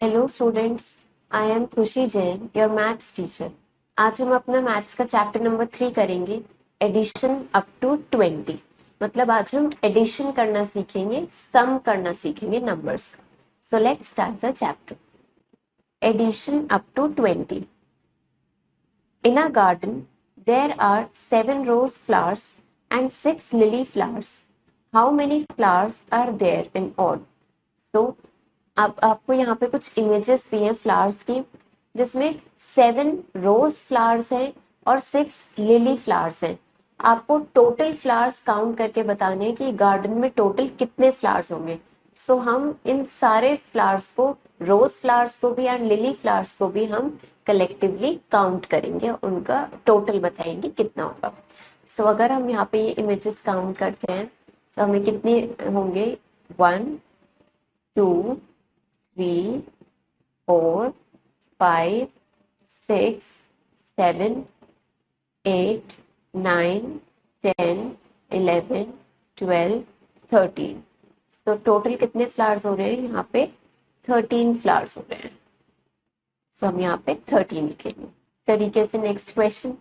Hello students, I am खुशी Jain, your maths teacher. आज हम अपना मैथ्स का चैप्टर नंबर 3 करेंगे, एडिशन अप टू 20। मतलब आज हम एडिशन करना सीखेंगे, सम करना सीखेंगे नंबर्स का। So let's start the chapter. Addition up to 20। In a garden, there are 7 rose flowers and 6 lily flowers. How many flowers are there in all? So, अब आपको यहाँ पे कुछ इमेजेस दिए हैं फ्लावर्स की, जिसमें 7 रोज फ्लावर्स हैं और 6 लिली फ्लावर्स हैं। आपको टोटल फ्लावर्स काउंट करके बताने हैं कि गार्डन में टोटल कितने फ्लावर्स होंगे। सो हम इन सारे फ्लावर्स को, रोज फ्लावर्स को भी एंड लिली फ्लावर्स को भी हम कलेक्टिवली काउंट करेंगे, उनका टोटल बताएंगे कितना होगा। सो अगर हम यहाँ पे ये इमेजेस काउंट करते हैं तो हमें कितने होंगे? 1 2 3 4 5 6 7 8 9 10 11 12 13। तो टोटल कितने फ्लावर्स हो रहे हैं यहाँ पे? 13 फ्लावर्स हो रहे हैं। सो हम यहाँ पे 13 लिखेंगे। तरीके से next question,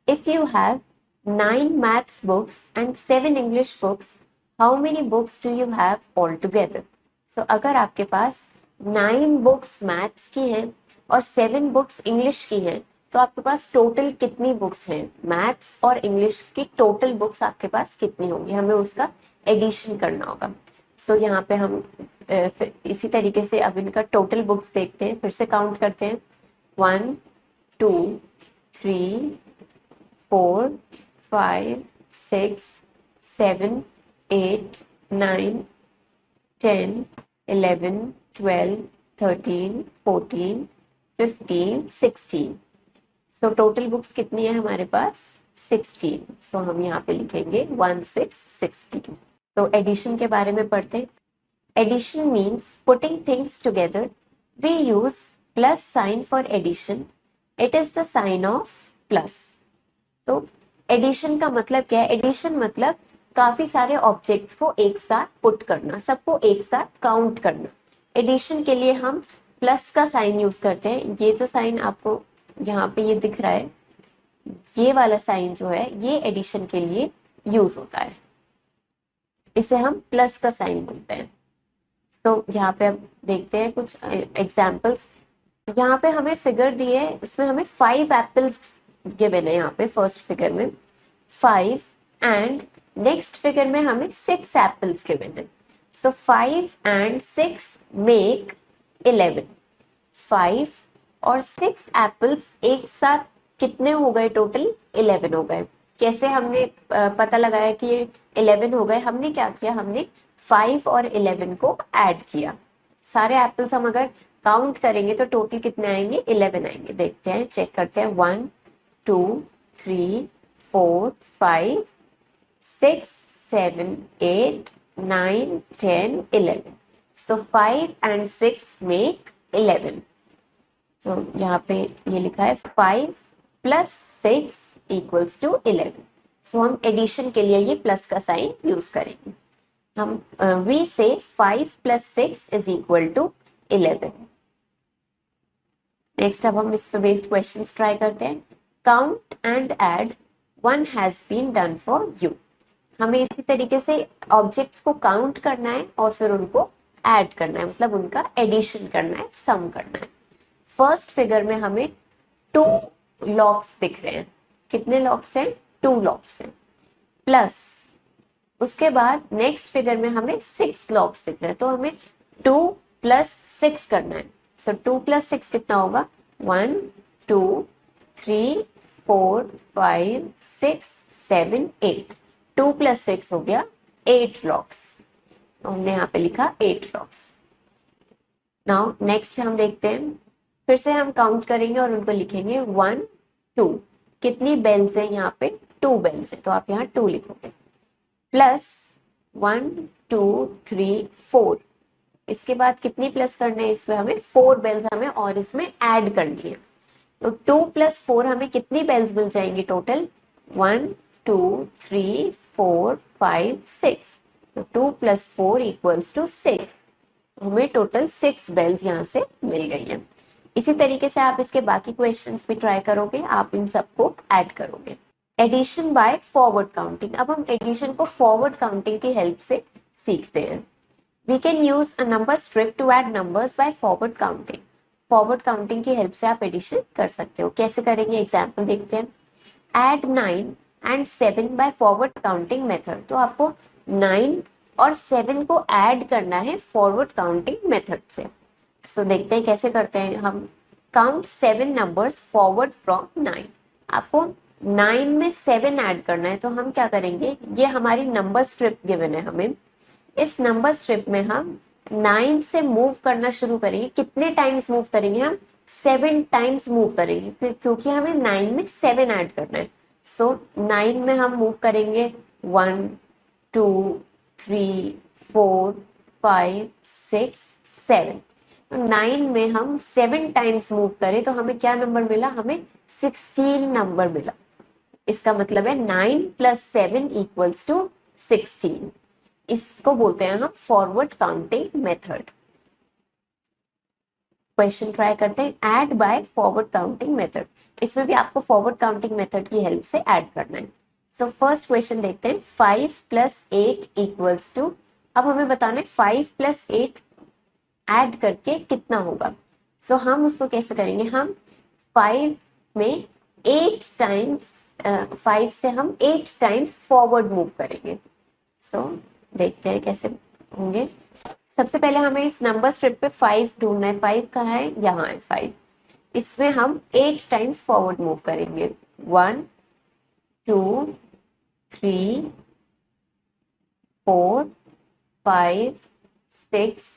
if you have 9 maths books and 7 English books, how many books do you have all together? So अगर आपके पास 9 बुक्स मैथ्स की हैं और 7 बुक्स इंग्लिश की हैं, तो आपके पास टोटल कितनी बुक्स हैं? मैथ्स और इंग्लिश की टोटल बुक्स आपके पास कितनी होंगी? हमें उसका एडिशन करना होगा। सो यहाँ पे हम फिर इसी तरीके से अब इनका टोटल बुक्स देखते हैं, फिर से काउंट करते हैं। 1 2 3 4 5 6 7 8 9 10 11 12 13 14 15 16। सो टोटल बुक्स कितनी है हमारे पास? 16। सो हम यहाँ पे लिखेंगे 16। तो एडिशन के बारे में पढ़ते हैं। Addition means putting things together. We use plus sign for addition. It is the sign of plus. तो एडिशन का मतलब क्या है? एडिशन मतलब काफी सारे ऑब्जेक्ट्स को एक साथ पुट करना, सबको एक साथ काउंट करना। एडिशन के लिए हम प्लस का साइन यूज करते हैं। ये जो साइन आपको यहाँ पे ये दिख रहा है, ये वाला साइन जो है, ये एडिशन के लिए यूज होता है। इसे हम प्लस का साइन बोलते हैं। तो यहाँ पे अब देखते हैं कुछ एग्जाम्पल्स। यहाँ पे हमें फिगर दिए है, इसमें हमें 5 एप्पल्स गिवन है। यहाँ पे फर्स्ट फिगर में 5 एंड नेक्स्ट फिगर में हमें 6 एप्पल्स गिवन है। सो 5 एंड 6 मेक 11। 5 और 6 एप्पल्स एक साथ कितने हो गए? टोटल 11 हो गए। कैसे हमने पता लगाया कि ये 11 हो गए? हमने क्या किया, हमने 5 और 11 को ऐड किया। सारे एप्पल्स हम अगर काउंट करेंगे तो टोटल कितने आएंगे? 11 आएंगे। देखते हैं, चेक करते हैं। 1 2 3 4 5 6 7 8 9 10 11। सो 5 एंड 6 मेक 11। तो यहाँ पे ये लिखा है 5 प्लस 6 इक्वल्स टू 11। सो हम एडिशन के लिए ये प्लस का साइन यूज करेंगे। हम we say 5 plus 6 is equal to 11। Next अब हम इस पे बेस्ड क्वेश्चंस ट्राई करते हैं। Count and add, one has been done for you. हमें इसी तरीके से ऑब्जेक्ट्स को काउंट करना है और फिर उनको ऐड करना है, मतलब उनका एडिशन करना है, सम करना है। फर्स्ट फिगर में हमें 2 लॉक्स दिख रहे हैं। कितने लॉक्स हैं? 2 लॉक्स हैं। प्लस उसके बाद नेक्स्ट फिगर में हमें 6 लॉक्स दिख रहे हैं, तो हमें 2 प्लस 6 करना है। सो 2 प्लस 6 कितना होगा? 1 2 3 4 5 6 7 8। 2 प्लस 6 हो गया 8 लॉक्स। तो हमने यहाँ पे लिखा 8 लॉक्स। नाउ नेक्स्ट हम देखते हैं, फिर से हम काउंट करेंगे और उनको लिखेंगे 1 2। कितनी बेल्स है यहाँ पे? 2 बेल्स है, तो आप यहाँ 2 लिखोगे। प्लस 1 2 3 4। इसके बाद कितनी प्लस करना है? इसमें हमें 4 बेल्स हमें और इसमें ऐड करनी है। तो 2 प्लस 4 हमें कितनी बेल्स मिल जाएंगी टोटल? 1 2 3 4 5 6। तो 2 प्लस 4 इक्वल्स टू 6। हमें टोटल 6 बेल्स यहाँ से मिल गई हैं। इसी तरीके से आप इसके बाकी क्वेश्चंस भी ट्राई करोगे, आप इन सबको ऐड करोगे। एडिशन बाय फॉरवर्ड काउंटिंग, अब हम एडिशन को फॉरवर्ड काउंटिंग की हेल्प से सीखते हैं। We can use a number strip to add numbers by forward counting. Forward counting की हेल्प से आप एडिशन कर सकते हो। कैसे करेंगे, एग्जाम्पल देखते हैं। Add 9 and 7 by forward counting method, तो आपको 9 और 7 को ऐड करना है फॉरवर्ड काउंटिंग मेथड से। सो देखते हैं कैसे करते हैं हम। Count 7 numbers forward from 9। आपको 9 में 7 ऐड करना है, तो हम क्या करेंगे, ये हमारी नंबर स्ट्रिप गिवन है हमें। इस नंबर स्ट्रिप में हम 9 से मूव करना शुरू करेंगे। कितने टाइम्स मूव करेंगे हम, 7 टाइम्स मूव करेंगे, क्योंकि हमें 9 में 7 ऐड करना है। सो 9 में हम मूव करेंगे 1 2 3 4 5 6 7। 9 में हम 7 टाइम्स मूव करें तो हमें क्या नंबर मिला, हमें 16 नंबर मिला। इसका मतलब है 9 प्लस 7 इक्वल्स टू 16। इसको बोलते हैं हम forward counting method. Question try करते हैं। Add by forward counting method, इसमें भी आपको फॉरवर्ड काउंटिंग मेथड की हेल्प से ऐड करना है। सो फर्स्ट क्वेश्चन देखते हैं। 5 प्लस 8 इक्वल्स टू, अब हमें बताना है 5 प्लस 8 ऐड करके कितना होगा। सो हम उसको कैसे करेंगे, हम 5 में 8 टाइम्स 5 से हम 8 टाइम्स फॉरवर्ड मूव करेंगे। सो देखते हैं कैसे होंगे। सबसे पहले हमें इस नंबर स्ट्रिप पे 5 ढूंढना है। 5 कहाँ है, यहाँ है 5। इसमें हम 8 टाइम्स फॉरवर्ड मूव करेंगे। 1 2 3 4 5 6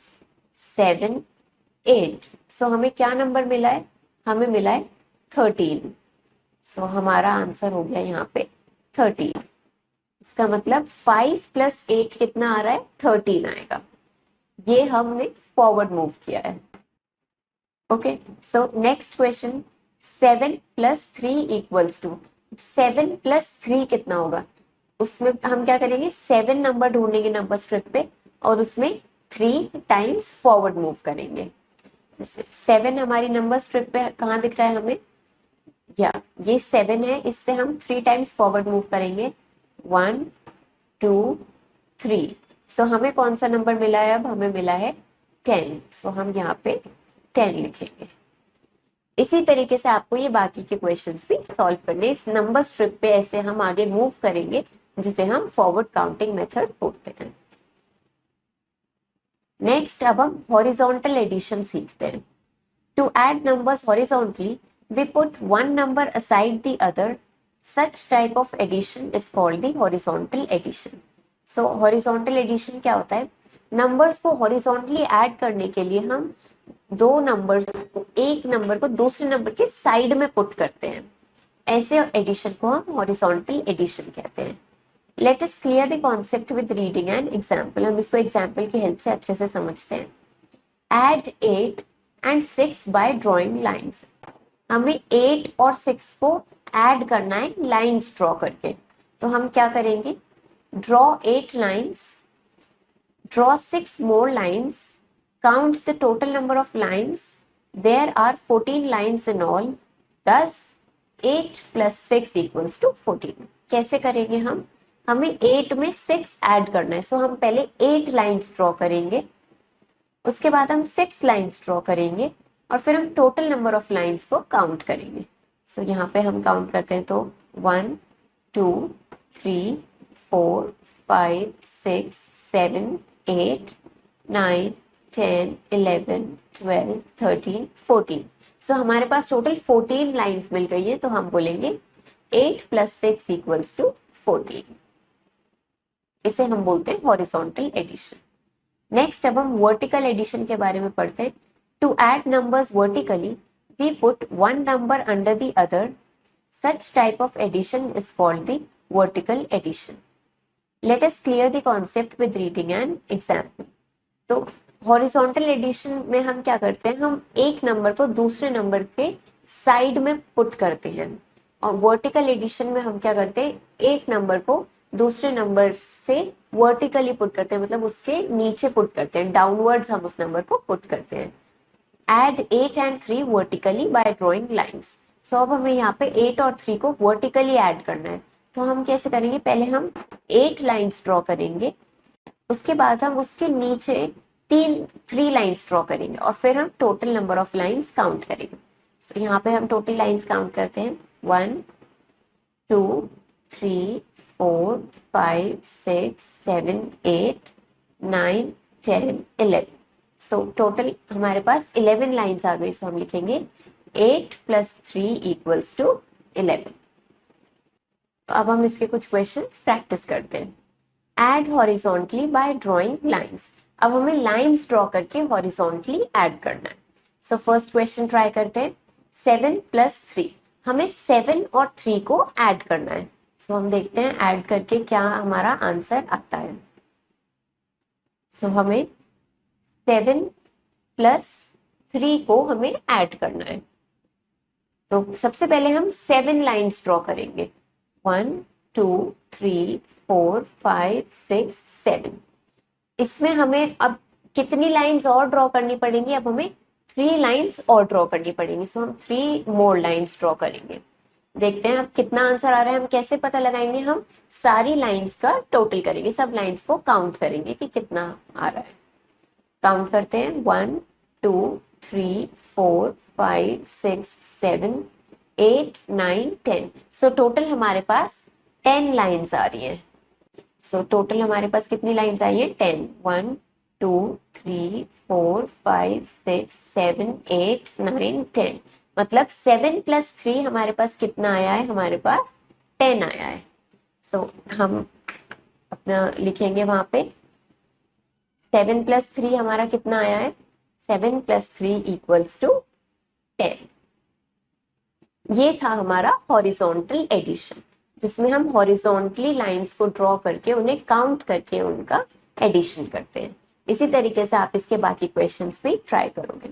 7 8। सो हमें क्या नंबर मिला है, हमें मिला है 13। सो हमारा आंसर हो गया यहाँ पे 13। इसका मतलब 5 प्लस 8 कितना आ रहा है, 13 आएगा। ये हमने फॉरवर्ड मूव किया है। Okay, so next question. 7 plus 3 equals to, 7 plus 3 कितना होगा। उसमें हम क्या करेंगे, 7 नंबर ढूंढेंगे नंबर स्ट्रिप पे और उसमें 3 टाइम्स फॉरवर्ड मूव करेंगे। 7 हमारी नंबर स्ट्रिप पे कहाँ दिख रहा है हमें, या ये 7 है, इससे हम 3 टाइम्स फॉरवर्ड मूव करेंगे। 1 2 3। सो हमें कौन सा नंबर मिला है, अब हमें मिला है 10। सो हम यहाँ पे 10 लिखेंगे। इसी तरीके से आपको ये बाकी के क्वेश्चंस भी सॉल्व करने। इस नंबर स्ट्रिप पे ऐसे हम आगे मूव करेंगे, जिसे हम फॉरवर्ड काउंटिंग मेथड बोलते हैं। नेक्स्ट अब हम हॉरिजॉन्टल एडिशन सीखते हैं। To add numbers horizontally we put one number aside the other. Such type of addition is called the horizontal addition. So horizontal addition क्या होता है, नंबर्स को हॉरिजॉन्टली ऐड करने के लिए हम दो नंबर्स को, एक नंबर को दूसरे नंबर के साइड में पुट करते हैं। ऐसे एडिशन को हम हॉरिजॉन्टल एडिशन कहते हैं। Late us clear the concept with reading and example. हम इसको एग्जाम्पल की हेल्प से अच्छे से समझते हैं। Add 8 and 6 by drawing lines. हमें 8 और 6 को ऐड करना है लाइंस ड्रॉ करके। तो हम क्या करेंगे, draw 8 lines, draw 6 more lines, count the total number of lines. There are 14 lines in all, thus 8 plus 6 equals to 14। कैसे करेंगे हम, हमें 8 में 6 ऐड करना है। सो हम पहले 8 लाइंस ड्रॉ करेंगे, उसके बाद हम 6 लाइंस ड्रॉ करेंगे और फिर हम टोटल नंबर ऑफ लाइंस को काउंट करेंगे। सो यहाँ पे हम काउंट करते हैं तो 1 2 3 4 5 6 7 8 9 10 11 12 13 14। सो हमारे पास टोटल 14 लाइंस मिल गई है, तो हम बोलेंगे 8 plus 6 equals to 14। इसे हम बोलते हैं हॉरिजॉन्टल एडिशन। नेक्स्ट अब हम वर्टिकल एडिशन के बारे में पढ़ते हैं। To add numbers vertically, we put one number under the other. Such type of addition is called the vertical addition. Let us clear the concept with reading an example. तो horizontal addition में हम क्या करते हैं, हम एक number को दूसरे नंबर के साइड में पुट करते हैं। और vertical addition में हम क्या करते हैं, एक नंबर को दूसरे नंबर से वर्टिकली पुट करते हैं, मतलब उसके नीचे पुट करते हैं, डाउनवर्ड्स हम उस नंबर को पुट करते हैं। Add 8 and 3 vertically by drawing lines. So अब हमें यहाँ पे 8 और 3 को वर्टिकली ऐड करना है। तो हम कैसे करेंगे, पहले हम 8 लाइंस ड्रॉ करेंगे, उसके बाद हम उसके नीचे 3 लाइंस ड्रॉ करेंगे और फिर हम total number of lines count करेंगे। so, यहाँ पे हम टोटल लाइंस काउंट करते हैं 1 2 3 4 5 6 7 8 9 10 11। सो टोटल हमारे पास 11 लाइंस आ गई। सो हम लिखेंगे 8 + 3 = 11। तो अब हम इसके कुछ क्वेश्चंस प्रैक्टिस करते हैं। Add horizontally by drawing lines. अब हमें लाइंस ड्रॉ करके हॉरिजॉन्टली ऐड करना है। सो फर्स्ट क्वेश्चन ट्राई करते हैं। 7 + 3, हमें 7 और 3 को ऐड करना है। सो हम देखते हैं ऐड करके क्या हमारा आंसर आता है। सो हमें 7 + 3 को हमें ऐड करना है। तो सबसे पहले हम 7 लाइंस ड्रॉ करेंगे। 1 2 3 4 5 6 7। इसमें हमें अब कितनी लाइंस और ड्रॉ करनी पड़ेंगी, अब हमें 3 लाइंस और ड्रॉ करनी पड़ेंगी। सो हम 3 मोर लाइंस ड्रॉ करेंगे। देखते हैं अब कितना आंसर आ रहा है। हम कैसे पता लगाएंगे, हम सारी लाइंस का टोटल करेंगे, सब लाइंस को काउंट करेंगे कि कितना आ रहा है। काउंट करते हैं 1 2 3 4 5 6 7 8 9 10। सो टोटल हमारे पास 10 लाइंस आ रही हैं। सो टोटल हमारे पास कितनी लाइंस आई है, 10। 1 2 3 4 5 6 7 8 9 10। मतलब 7 + 3 हमारे पास कितना आया है, हमारे पास 10 आया है। सो हम अपना लिखेंगे वहां पे 7 + 3 हमारा कितना आया है, 7 + 3 = 10। ये था हमारा हॉरिजॉन्टल एडिशन, जिसमें हम हॉरिजॉन्टली लाइंस को ड्रॉ करके उन्हें काउंट करके उनका एडिशन करते हैं। इसी तरीके से आप इसके बाकी क्वेश्चंस भी ट्राई करोगे।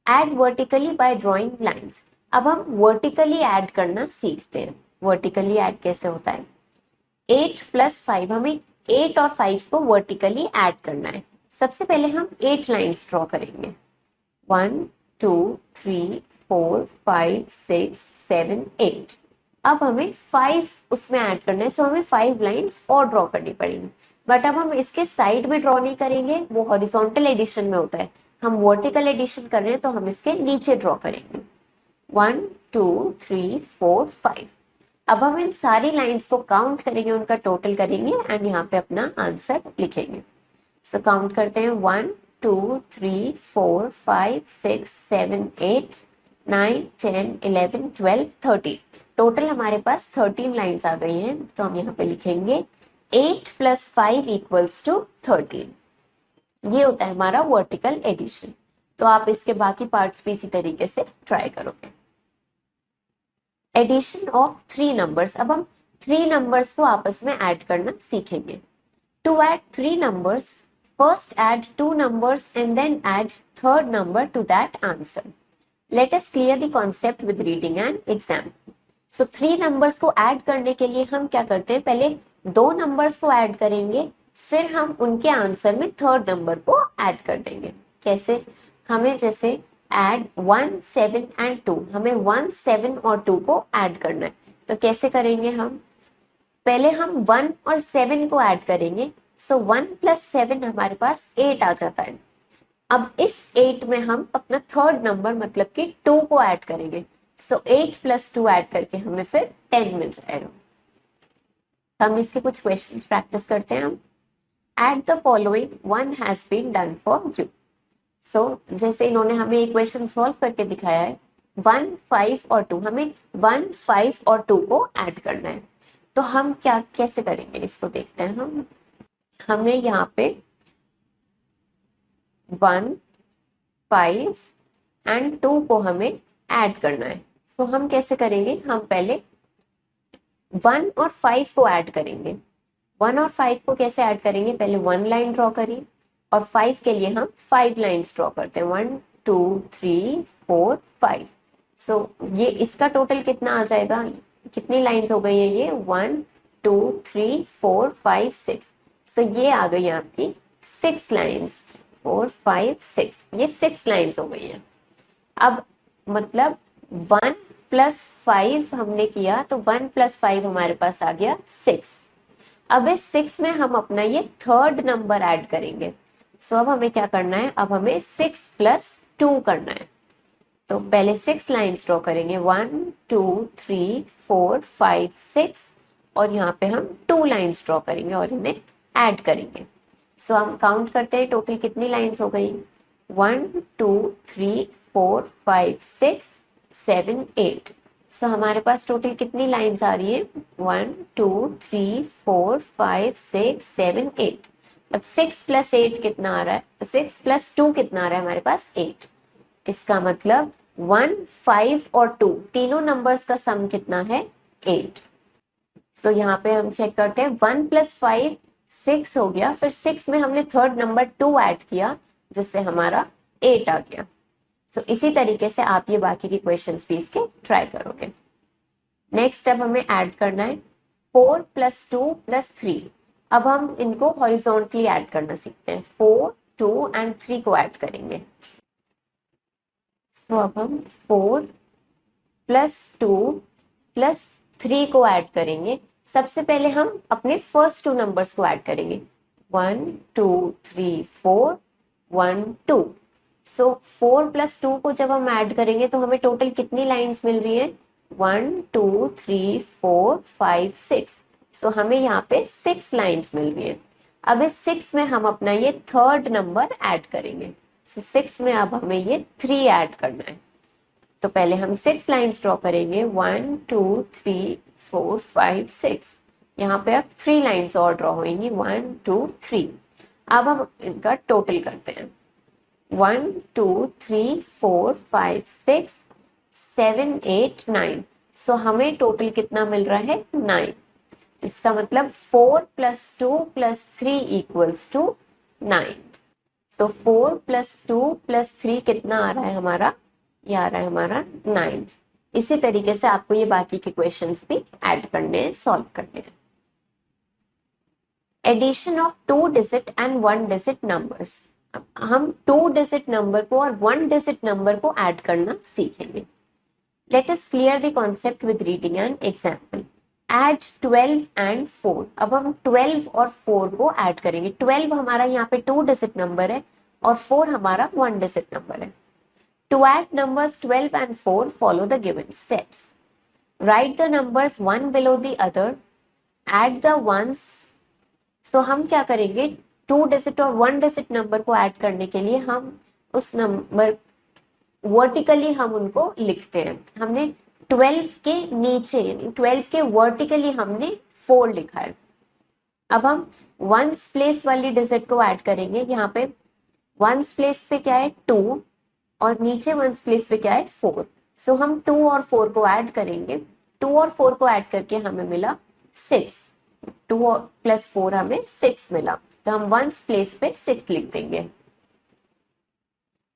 Add vertically by drawing lines. अब हम वर्टिकली ऐड करना सीखते हैं। वर्टिकली ऐड कैसे होता है, 8 + 5, हमें 8 और 5 को वर्टिकली ऐड करना है। सबसे पहले हम 8 लाइंस ड्रॉ करेंगे। 1 2 3 4 5 6 7 8। अब हमें 5 उसमें ऐड करना है। सो हमें 5 लाइंस और ड्रॉ करनी पड़ेगी। बट अब हम इसके साइड में ड्रॉ नहीं करेंगे, वो हॉरिजॉन्टल एडिशन में होता है। हम वर्टिकल एडिशन कर रहे हैं तो हम इसके नीचे ड्रॉ करेंगे। 1 2 3 4 5। अब हम इन सारी लाइंस को काउंट करेंगे, उनका टोटल करेंगे एंड यहाँ पे अपना आंसर लिखेंगे। सो काउंट करते हैं 1 2 3 4 5 6 7 8 9 10 11 12 13। टोटल हमारे पास 13 लाइंस आ गई हैं। तो हम यहाँ पे लिखेंगे 8 + 5 = 13। ये होता है हमारा वर्टिकल एडिशन। तो आप इसके बाकी पार्ट्स भी इसी तरीके से ट्राई करोगे। Addition of 3 numbers. अब हम 3 नंबर्स को आपस में ऐड करना सीखेंगे। To add 3 numbers, first add 2 numbers and then add third number to that answer. Let us clear the concept with reading and example. So 3 numbers को add करने के लिए हम क्या करते हैं, पहले 2 नंबर्स को ऐड करेंगे, फिर हम उनके आंसर में थर्ड नंबर को ऐड कर देंगे। कैसे, हमें जैसे ऐड 1 7 एंड 2, हमें 1 7 और 2 को ऐड करना है। तो कैसे करेंगे, हम पहले हम 1 और 7 को ऐड करेंगे। सो 1 + 7 हमारे पास 8 आ जाता है। अब इस 8 में हम अपना थर्ड नंबर मतलब कि 2 को ऐड करेंगे। सो 8 + 2 ऐड करके हमें फिर 10 मिल जाएगा। हम इसके कुछ क्वेश्चंस प्रैक्टिस करते हैं। हम at the following, one has been done for you. So जैसे इन्होंने हमें एक क्वेश्चन सॉल्व करके दिखाया है, 1 5 और 2, हमें 1 5 और 2 को ऐड करना है। तो हम क्या कैसे करेंगे इसको देखते हैं। हमें यहाँ पे 1 5 एंड 2 को हमें ऐड करना है। सो हम कैसे करेंगे, हम पहले 1 और 5 को ऐड करेंगे। 1 और 5 को कैसे ऐड करेंगे, पहले 1 लाइन ड्रॉ करिए और 5 के लिए हम 5 लाइन्स ड्रॉ करते हैं। 1 2 3 4 5। सो ये इसका टोटल कितना आ जाएगा, कितनी लाइन्स हो गई है, ये 1 2 3 4 5 6। सो ये आ गई आपकी 6 लाइन्स, 4 5 6, ये 6 लाइन्स हो गई है। अब मतलब 1 प्लस 5 हमने किया तो 1 प्लस 5 हमारे पास आ गया 6। अब इस 6 में हम अपना ये थर्ड नंबर ऐड करेंगे। सो अब हमें क्या करना है, अब हमें 6 प्लस 2 करना है। तो पहले 6 लाइन्स ड्रॉ करेंगे, 1 2 3 4 5 6, और यहाँ पे हम 2 लाइन्स ड्रॉ करेंगे और इन्हें ऐड करेंगे। सो हम काउंट करते हैं टोटल कितनी लाइन्स हो गई, 1 2 3 4 5 6 7 8। सो हमारे पास टोटल कितनी लाइन्स आ रही है, 1 2 3 4 5 6 7 8। अब 6 प्लस 8 कितना आ रहा है, 6 प्लस 2 कितना आ रहा है हमारे पास 8। इसका मतलब 1 5 और 2 तीनों नंबर्स का सम कितना है, 8। सो यहाँ पे हम चेक करते हैं, 1 प्लस 5 6 हो गया, फिर 6 में हमने थर्ड नंबर 2 ऐड किया जिससे हमारा 8 आ गया। सो इसी तरीके से आप ये बाकी के क्वेश्चंस भी इसके ट्राई करोगे। नेक्स्ट अब हमें ऐड करना है 4 प्लस 2 प्लस 3। अब हम इनको हॉरिजॉन्टली ऐड करना सीखते हैं, 4 2 एंड 3 को ऐड करेंगे। सो अब हम 4 प्लस 2 प्लस 3 को ऐड करेंगे। सबसे पहले हम अपने फर्स्ट 2 नंबर्स को ऐड करेंगे, 1 2 3 4 1 2। सो 4 प्लस 2 को जब हम ऐड करेंगे तो हमें टोटल कितनी लाइन्स मिल रही है, 1 2 3 4 5 6। सो हमें यहाँ पे 6 लाइन्स मिल रही है। अब इस 6 में हम अपना ये थर्ड नंबर ऐड करेंगे। सो 6 में अब हमें ये 3 ऐड करना है। तो पहले हम 6 लाइन्स ड्रॉ करेंगे, 1 2 3 4 5 6। यहाँ पे अब 3 लाइन्स और ड्रॉ होंगी, 1 2 3। अब हम इनका टोटल करते हैं, 1 2 3 4 5 6 7 8 9। सो हमें टोटल कितना मिल रहा है, 9। इसका मतलब 4 plus 2 plus 3 equals to 9। So 4 plus 2 plus 3 कितना आ रहा है हमारा, ये आ रहा है हमारा 9। इसी तरीके से आपको ये बाकी के क्वेश्चंस भी ऐड करने हैं, सॉल्व करने हैं। Addition of 2 digit and 1 digit numbers. हम 2 डिजिट नंबर को और 1 डिजिट नंबर को ऐड करना सीखेंगे। Let us clear the concept with reading an example. Add 12 and 4। अब हम 12 और 4 को ऐड करेंगे। 12 हमारा यहाँ पे 2 डिजिट नंबर है और 4 हमारा 1 डिजिट नंबर है। To add numbers 12 and 4, follow the given steps. Write the numbers one below the other. Add the ones. So हम क्या करेंगे, 2 डिजिट और 1 डिजिट नंबर को ऐड करने के लिए हम उस नंबर वर्टिकली हम उनको लिखते हैं। हमने 12 के नीचे यानी 12 के वर्टिकली हमने 4 लिखा है। अब हम वंस प्लेस वाली डिजिट को ऐड करेंगे। यहाँ पे वंस प्लेस पे क्या है, 2, और नीचे वंस प्लेस पे क्या है, 4। सो हम 2 और 4 को ऐड करेंगे। 2 और 4 को ऐड करके हमें मिला 6। 2 प्लस 4 हमें 6 मिला, तो हम वंस प्लेस पे 6 लिख देंगे।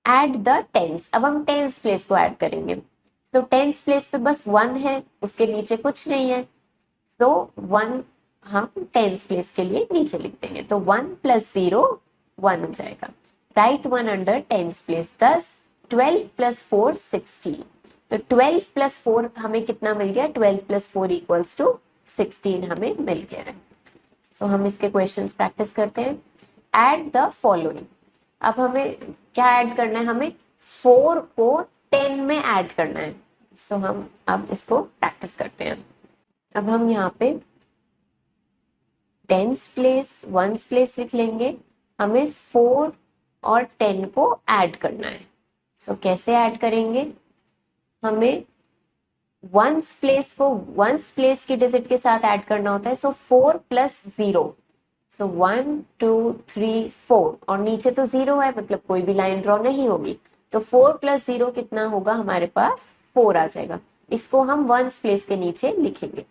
Add the tens. अब हम टेंस प्लेस को ऐड करेंगे। सो टेंस प्लेस पे बस 1 है, उसके नीचे कुछ नहीं है। सो 1 हम टेंस प्लेस के लिए नीचे लिख देंगे, तो 1 प्लस 0 1 हो जाएगा। Right 1 under tens place. 10 12 plus 4 16। तो 12 प्लस 4 हमें कितना मिल गया, 12 प्लस 4 इक्वल्स टू 16 हमें मिल गया है। सो हम इसके क्वेश्चंस प्रैक्टिस करते हैं। Add the following. अब हमें क्या ऐड करना है, हमें 4 को 10 में ऐड करना है। सो हम अब इसको प्रैक्टिस करते हैं। अब हम यहाँ पे टेंस प्लेस वंस प्लेस लिख लेंगे। हमें 4 और 10 को ऐड करना है। सो कैसे ऐड करेंगे, हमें वंस प्लेस को वंस प्लेस की डिजिट के साथ ऐड करना होता है। सो 4 प्लस 0। सो 1 2 3 4, और नीचे तो 0 है, मतलब कोई भी लाइन ड्रॉ नहीं होगी। तो 4 प्लस 0 कितना होगा, हमारे पास 4 आ जाएगा। इसको हम वंस प्लेस के नीचे लिखेंगे।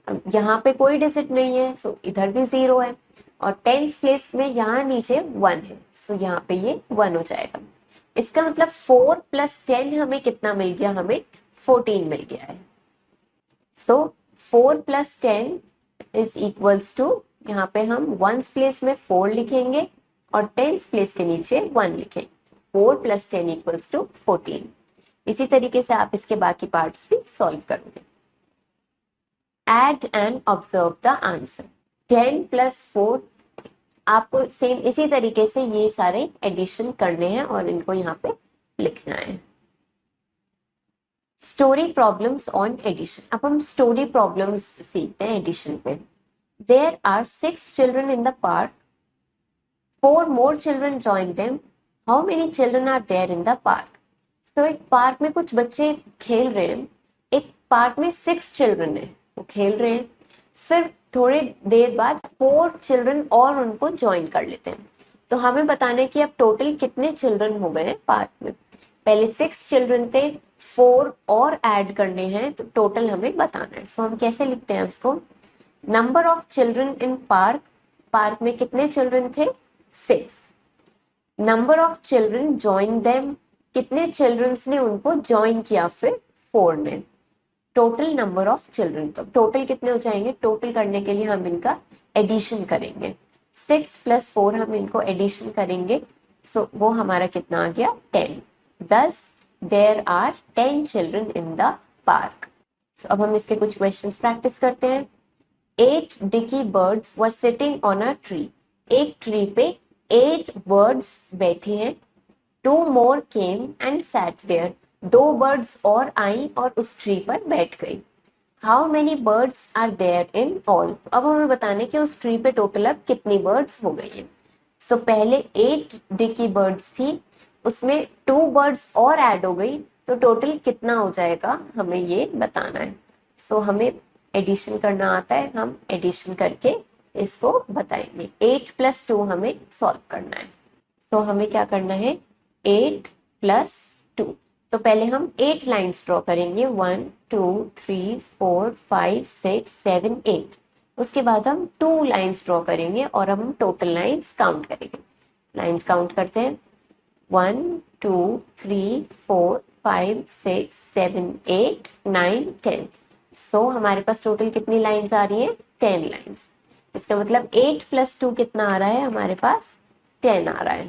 अब यहाँ पे कोई डिजिट नहीं है, सो इधर भी 0 है, और टेंस प्लेस में यहाँ नीचे 1 है। सो यहाँ पे ये 1 हो जाएगा। इसका मतलब 4 प्लस 10 हमें कितना मिल गया, हमें 14 मिल गया है। सो 4 प्लस 10 इज इक्वल्स टू, यहाँ पे हम वंस प्लेस में 4 लिखेंगे और टेंस प्लेस के नीचे 1 लिखेंगे। 4 + 10 इक्वल्स टू 14। इसी तरीके से आप इसके बाकी पार्ट्स भी सॉल्व करोगे। Add and observe the answer. 10 + 4, आपको सेम इसी तरीके से ये सारे एडिशन करने हैं और इनको यहाँ पे लिखना है। Story problems on addition. अब हम स्टोरी प्रॉब्लम्स सीखते हैं एडिशन पे। There are 6 children in the park, 4 more children join them. How many children are there in the park? So एक पार्क में कुछ बच्चे खेल रहे हैं, एक पार्क में 6 चिल्ड्रन है, वो खेल रहे हैं, फिर थोड़ी देर बाद 4 चिल्ड्रन और उनको ज्वाइन कर लेते हैं। तो हमें बताना है कि अब टोटल कितने चिल्ड्रन हो गए पार्क में। पहले 6 चिल्ड्रन थे, 4 और ऐड करने हैं, तो टोटल हमें बताना है। सो हम कैसे लिखते हैं इसको, number of children in park, park में कितने चिल्ड्रन थे 6, number of children join them, कितने चिल्ड्रंस ने उनको ज्वाइन किया फिर 4 ने, टोटल नंबर ऑफ चिल्ड्रन। तो टोटल कितने हो जाएंगे, टोटल करने के लिए हम इनका एडिशन करेंगे, 6 + 4 हम इनको एडिशन करेंगे। सो वो हमारा कितना आ गया 10। Thus there are 10 children in the park. So अब हम इसके कुछ क्वेश्चंस प्रैक्टिस करते हैं। 8 dicky birds were sitting on a tree. एक ट्री पे 8 birds बैठी हैं। 2 more came and sat there. 2 birds और आई और उस ट्री पर बैठ गई। How many birds are there in all? अब हमें बताने कि उस ट्री पे टोटल अब कितनी बर्ड्स हो गई हैं। सो पहले 8 डिकी बर्ड्स थी, उसमें 2 बर्ड्स और ऐड हो गई, तो टोटल कितना हो जाएगा हमें ये बताना है। सो हमें एडिशन करना आता है, हम एडिशन करके इसको बताएंगे। 8 + 2 हमें सॉल्व करना है। सो हमें क्या करना है, 8 + 2। तो पहले हम 8 लाइन्स ड्रॉ करेंगे, 1 2 3 4 5 6 7 8। उसके बाद हम 2 लाइन्स ड्रॉ करेंगे और हम टोटल लाइन्स काउंट करेंगे। लाइन्स काउंट करते हैं, 1 2 3 4 5 6 7 8 9 10। सो हमारे पास टोटल कितनी लाइन्स आ रही है, 10 लाइन्स। इसका मतलब 8 + 2 कितना आ रहा है हमारे पास, 10 आ रहा है।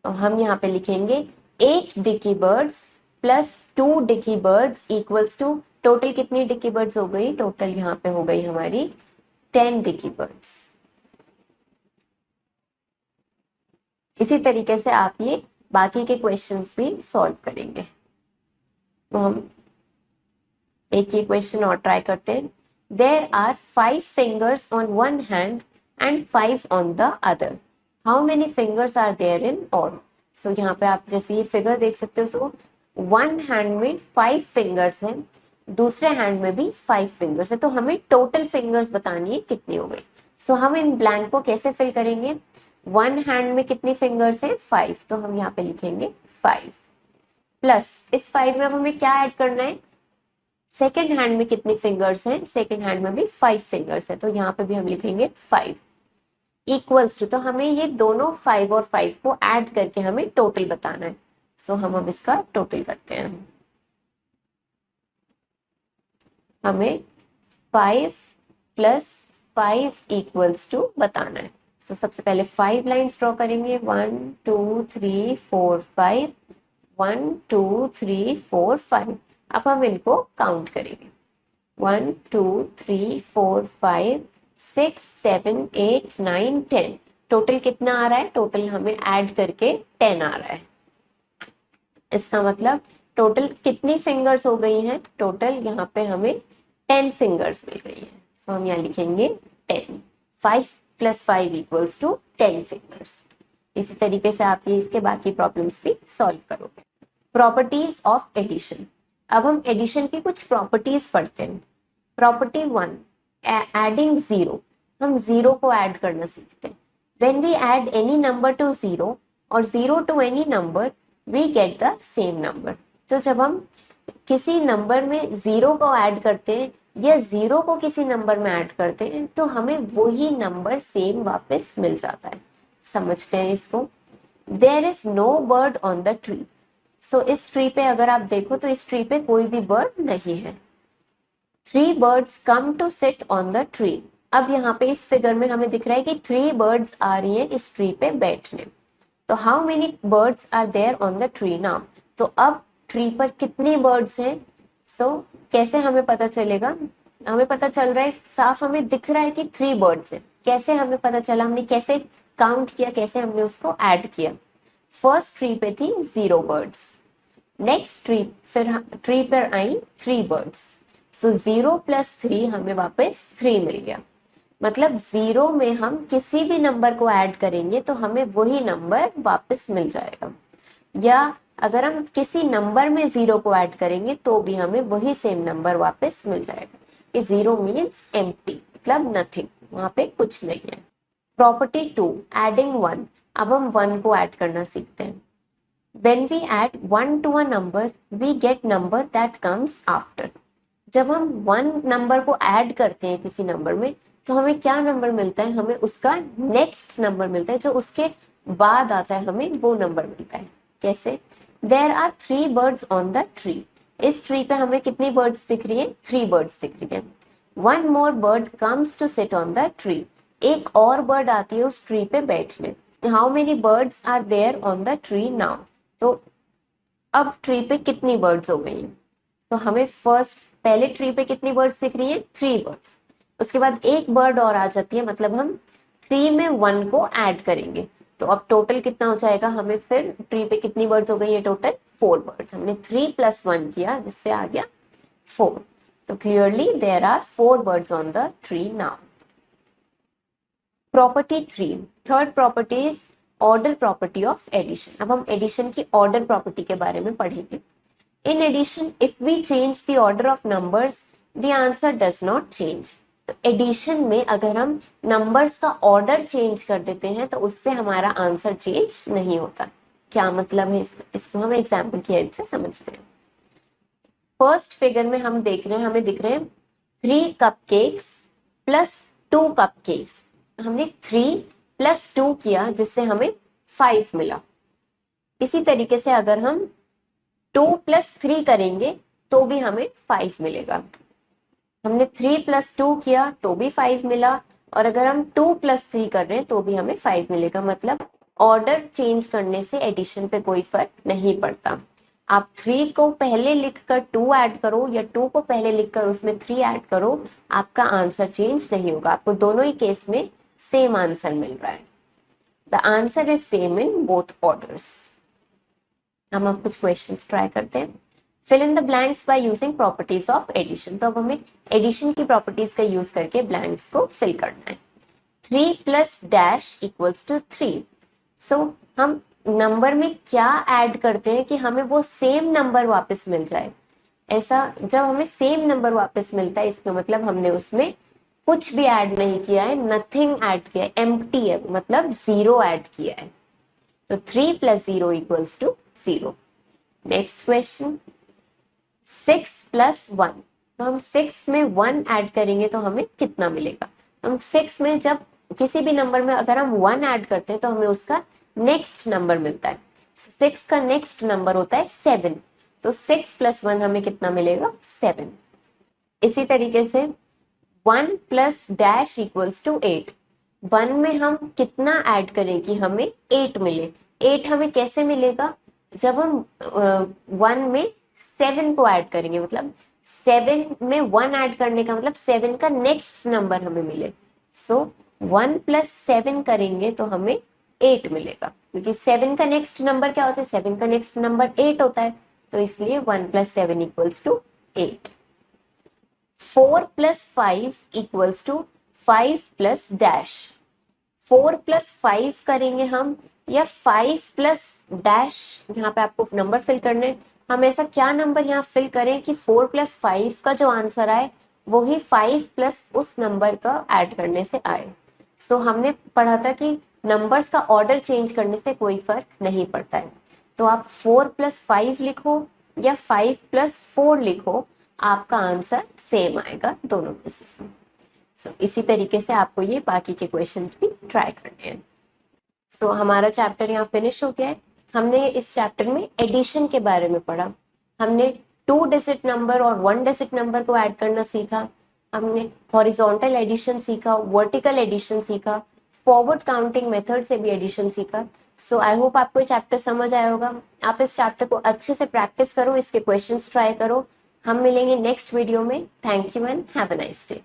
तो हम यहाँ पे लिखेंगे 8 dicky birds + 2 dicky birds equals to, total कितनी डिकी बर्ड्स हो गई, टोटल यहाँ पे हो गई हमारी 10 डिकी बर्ड्स। इसी तरीके से आप ये बाकी के क्वेश्चंस भी सॉल्व करेंगे। तो हम एक ये क्वेश्चन और ट्राई करते हैं। There are 5 fingers on one hand and 5 on the other, how many fingers are there in all? So यहाँ पे आप जैसे ये फिगर देख सकते हो, सो वन हैंड में 5 फिंगर्स हैं, दूसरे हैंड में भी 5 फिंगर्स है, तो हमें टोटल फिंगर्स बतानी है कितनी हो गई। सो हम इन ब्लैंक को कैसे फिल करेंगे, वन हैंड में कितनी फिंगर्स हैं 5, तो हम यहाँ पे लिखेंगे 5 प्लस इस 5 में अब हमें क्या ऐड करना है, सेकेंड हैंड में कितनी फिंगर्स हैं, सेकेंड हैंड में भी 5 फिंगर्स है, तो यहाँ पे भी हम लिखेंगे 5 इक्वल्स टू, तो हमें ये दोनों 5 और 5 को ऐड करके हमें टोटल बताना है। सो हम अब इसका टोटल करते हैं। हमें 5 + 5 इक्वल्स टू बताना है। सो सबसे पहले 5 लाइन्स ड्रॉ करेंगे, 1 2 3 4 5, 1 2 3 4 5। अब हम इनको काउंट करेंगे, 1 2 3 4 5 6 7 8 9 10। टोटल कितना आ रहा है, टोटल हमें ऐड करके 10 आ रहा है। इसका मतलब टोटल कितनी फिंगर्स हो गई हैं, टोटल यहाँ पे हमें 10 फिंगर्स मिल गई हैं। सो हम यहाँ लिखेंगे 10, 5 + 5 इक्वल्स टू 10 फिंगर्स। इसी तरीके से आप ये इसके बाकी प्रॉब्लम्स भी सॉल्व करोगे। Properties of addition. अब हम एडिशन की कुछ प्रॉपर्टीज पढ़ते हैं। Property 1, adding 0। हम 0 को ऐड करना सीखते हैं। When we add any number to 0 और 0 to any number, we get the same number. तो जब हम किसी नंबर में 0 को ऐड करते हैं या 0 को किसी नंबर में ऐड करते हैं, तो हमें वही नंबर सेम वापस मिल जाता है। समझते हैं इसको। There is no bird on the tree. So इस ट्री पे अगर आप देखो तो इस ट्री पे कोई भी बर्ड नहीं है। 3 birds come to sit on the tree. अब यहाँ पे इस फिगर में हमें दिख रहा है कि 3 बर्ड्स आ रही हैं इस ट्री पे बैठने। तो how many birds are there on the tree now, तो अब ट्री पर कितनी बर्ड्स हैं। कैसे हमें पता चलेगा, हमें पता चल रहा है, साफ हमें दिख रहा है कि 3 बर्ड्स हैं। कैसे हमें पता चला, हमने कैसे काउंट किया, कैसे हमने उसको ऐड किया। फर्स्ट ट्री पे थी 0 बर्ड्स, नेक्स्ट ट्री फिर ट्री पर आई 3 बर्ड्स, 0 + 3 हमें वापस 3 मिल गया। मतलब 0 में हम किसी भी नंबर को ऐड करेंगे तो हमें वही नंबर वापस मिल जाएगा, या अगर हम किसी नंबर में 0 को ऐड करेंगे तो भी हमें वही सेम नंबर वापस मिल जाएगा। कि 0 मीन्स एम्प्टी, मतलब नथिंग, वहां पे कुछ नहीं है। Property 2, adding 1। अब हम 1 को ऐड करना सीखते हैं। When we add 1 to a number, we get number that comes after. जब हम 1 नंबर को ऐड करते हैं किसी नंबर में तो हमें क्या नंबर मिलता है, हमें उसका नेक्स्ट नंबर मिलता है, जो उसके बाद आता है हमें वो नंबर मिलता है। कैसे? There are 3 birds on the tree. इस ट्री पे हमें कितनी बर्ड्स दिख रही है, 3 बर्ड्स दिख रही है। One more bird comes to sit on the tree. एक और बर्ड आती है उस ट्री पे बैठने। How many birds are there on the tree now? तो अब ट्री पे कितनी बर्ड्स हो गई हैं, तो हमें फर्स्ट पहले ट्री पे कितनी बर्ड्स दिख रही हैं, 3 बर्ड्स। उसके बाद एक बर्ड और आ जाती है, मतलब हम 3 में 1 को ऐड करेंगे तो अब टोटल कितना हो जाएगा, हमें फिर ट्री पे कितनी बर्ड्स हो गई है, टोटल 4 बर्ड्स। हमने 3 + 1 किया जिससे आ गया 4। तो clearly there are 4 birds on the tree now. Property 3, third property is order property of addition. अब हम एडिशन की ऑर्डर प्रॉपर्टी के बारे में पढ़ेंगे। In addition if we change the order of numbers the answer does not change. तो addition में अगर हम नंबर्स का ऑर्डर चेंज कर देते हैं तो उससे हमारा आंसर चेंज नहीं होता। क्या मतलब है इसको हम एग्जाम्पल की हेल्प से समझते हैं। फर्स्ट फिगर में हम देख रहे हैं, हमें दिख रहे हैं 3 कपकेक्स + 2 कपकेक्स। हमने 3 + 2 किया जिससे हमें 5 मिला। इसी तरीके से अगर हम 2 + 3 करेंगे तो भी हमें 5 मिलेगा। हमने 3 + 2 किया तो भी 5 मिला, और अगर हम 2 + 3 कर रहे हैं तो भी हमें 5 मिलेगा। मतलब ऑर्डर चेंज करने से एडिशन पे कोई फर्क नहीं पड़ता। आप 3 को पहले लिखकर 2 ऐड करो या 2 को पहले लिखकर उसमें 3 ऐड करो, आपका आंसर चेंज नहीं होगा। आपको दोनों ही केस में सेम आंसर मिल रहा है। The answer is same in both orders. हम अब कुछ क्वेश्चंस ट्राई करते हैं। Fill in the blanks by using properties of addition. तो अब हमें एडिशन की प्रॉपर्टीज का यूज करके ब्लैंक्स को फिल करना है। 3 + डैश इक्वल्स टू 3। सो हम नंबर में क्या ऐड करते हैं कि हमें वो सेम नंबर वापस मिल जाए। ऐसा जब हमें सेम नंबर वापस मिलता है इसका मतलब हमने उसमें कुछ भी ऐड नहीं किया है, नथिंग ऐड किया है, एम्प्टी है, मतलब 0 ऐड किया है। तो 3 + 0 इक्वल्स टू 0। Next question, 6 + 1। तो हम 6 में 1 ऐड करेंगे तो हमें कितना मिलेगा। हम 6 में जब किसी भी नंबर में अगर हम 1 ऐड करते हैं तो हमें उसका नेक्स्ट नंबर मिलता है। 6 का नेक्स्ट नंबर होता है 7। तो 6 + 1 हमें कितना मिलेगा, 7। इसी तरीके से 1 + डैश इक्वल्स टू 8। 1 में हम कितना ऐड करें कि हमें 8 मिले। 8 हमें कैसे मिलेगा, जब हम 1 में 7 को ऐड करेंगे, मतलब 7 में 1 ऐड करने का मतलब 7 का नेक्स्ट नंबर हमें मिले। 1 + 7 करेंगे तो हमें 8 मिलेगा, क्योंकि 7 का नेक्स्ट नंबर क्या होता है, 7 का नेक्स्ट नंबर 8 होता है। तो इसलिए 1 + 7 equals to 8। 4 + 5 equals to 5 + dash. 4 + 5 करेंगे हम, या 5 + डैश, यहाँ पे आपको नंबर फिल करने। हम ऐसा क्या नंबर यहाँ फिल करें कि 4 + 5 का जो आंसर आए वो ही 5 + उस नंबर का ऐड करने से आए। हमने पढ़ा था कि नंबर्स का ऑर्डर चेंज करने से कोई फर्क नहीं पड़ता है। तो आप 4 + 5 लिखो या 5 + 4 लिखो, आपका आंसर सेम आएगा दोनों केसेस में। इसी तरीके से आपको ये बाकी के क्वेश्चंस भी ट्राई करने हैं। हमारा चैप्टर यहाँ फिनिश हो गया है। हमने इस चैप्टर में एडिशन के बारे में पढ़ा। हमने 2 डिजिट नंबर और 1 डिजिट नंबर को ऐड करना सीखा। हमने हॉरिजॉन्टल एडिशन सीखा, वर्टिकल एडिशन सीखा, फॉरवर्ड काउंटिंग मेथड से भी एडिशन सीखा। सो आई होप आपको ये चैप्टर समझ आया होगा। आप इस चैप्टर को अच्छे से प्रैक्टिस करो, इसके क्वेश्चंस ट्राई करो। हम मिलेंगे नेक्स्ट वीडियो में। Thank you and have a nice day.